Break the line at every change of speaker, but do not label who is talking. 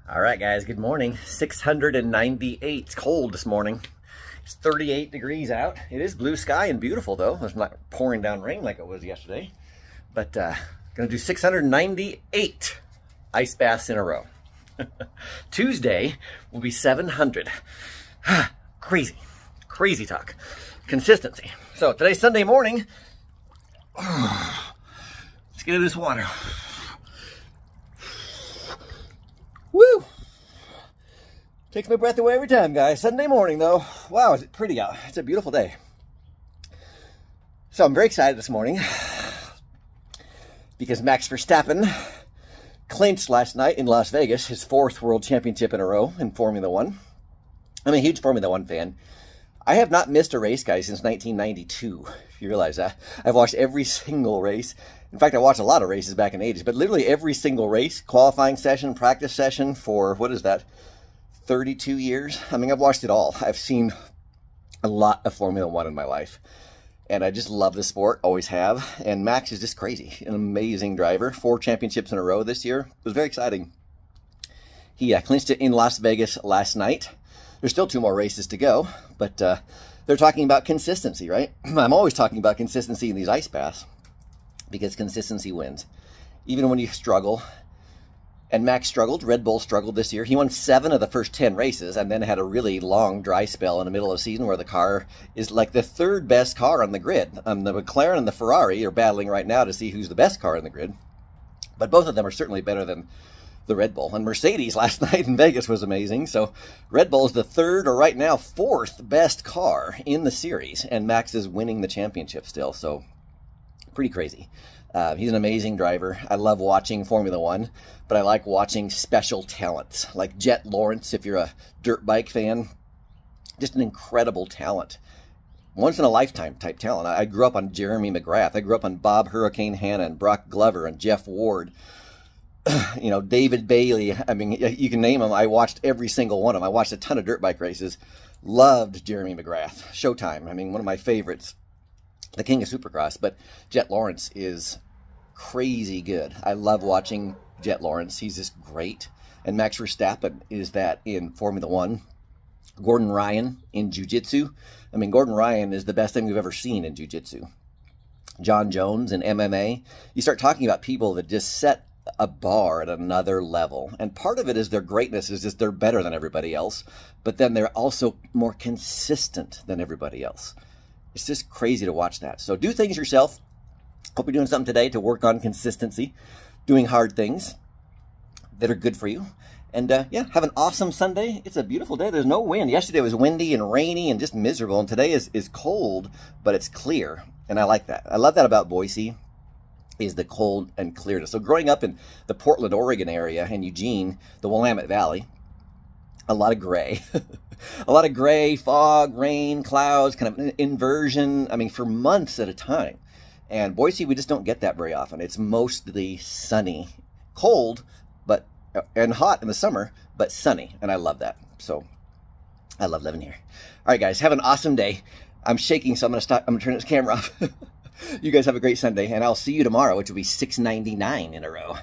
All right, guys, good morning. 698. It's cold this morning. It's 38 degrees out. It is blue sky and beautiful, though. It's not pouring down rain like it was yesterday. But gonna do 698 ice baths in a row. Tuesday will be 700. Crazy, crazy talk. Consistency. So today's Sunday morning. Let's get into this water. Woo! Takes my breath away every time, guys. Sunday morning, though. Wow, is it pretty out. It's a beautiful day. So I'm very excited this morning because Max Verstappen clinched last night in Las Vegas his 4th World Championship in a row in Formula One. I'm a huge Formula One fan. I have not missed a race, guys, since 1992, if you realize that. I've watched every single race. In fact, I watched a lot of races back in the 80s, but literally every single race, qualifying session, practice session for, what is that, 32 years? I mean, I've watched it all. I've seen a lot of Formula One in my life, and I just love the sport, always have. And Max is just crazy, an amazing driver. 4 championships in a row this year. It was very exciting. He clinched it in Las Vegas last night. There's still 2 more races to go, but they're talking about consistency, right? I'm always talking about consistency in these ice baths because consistency wins. Even when you struggle, and Max struggled, Red Bull struggled this year. He won 7 of the first 10 races and then had a really long dry spell in the middle of the season where the car is like the 3rd best car on the grid. The McLaren and the Ferrari are battling right now to see who's the best car on the grid, but both of them are certainly better than the Red Bull. And Mercedes last night in Vegas was amazing. So Red Bull is the 3rd, or right now 4th best car in the series, and Max is winning the championship still. So pretty crazy. He's an amazing driver. I love watching Formula One, but I like watching special talents like Jet Lawrence. If you're a dirt bike fan, just an incredible talent. Once in a lifetime type talent. I grew up on Jeremy McGrath. I grew up on Bob Hurricane Hanna and Brock Glover and Jeff Ward. You know, David Bailey. I mean, you can name them. I watched every single one of them. I watched a ton of dirt bike races. Loved Jeremy McGrath. Showtime. I mean, one of my favorites. The king of Supercross. But Jet Lawrence is crazy good. I love watching Jet Lawrence. He's just great. And Max Verstappen is that in Formula One. Gordon Ryan in Jiu-Jitsu. I mean, Gordon Ryan is the best thing we've ever seen in Jiu-Jitsu. John Jones in MMA. You start talking about people that just set a bar at another level, and part of it is their greatness is just they're better than everybody else, but then they're also more consistent than everybody else. It's just crazy to watch that. So do things yourself. Hope you're doing something today to work on consistency, doing hard things that are good for you. And yeah, have an awesome Sunday. It's a beautiful day. There's no wind. Yesterday was windy and rainy and just miserable, and today is cold, but it's clear, and I like that. I love that about Boise, is the cold and clearness. So growing up in the Portland, Oregon area and Eugene, the Willamette Valley, a lot of gray. A lot of gray, fog, rain, clouds, kind of an inversion, I mean, for months at a time. And Boise, we just don't get that very often. It's mostly sunny, cold, and hot in the summer, but sunny, and I love that. So I love living here. All right, guys, have an awesome day. I'm shaking, so I'm gonna turn this camera off. You guys have a great Sunday, and I'll see you tomorrow, which will be 699 in a row.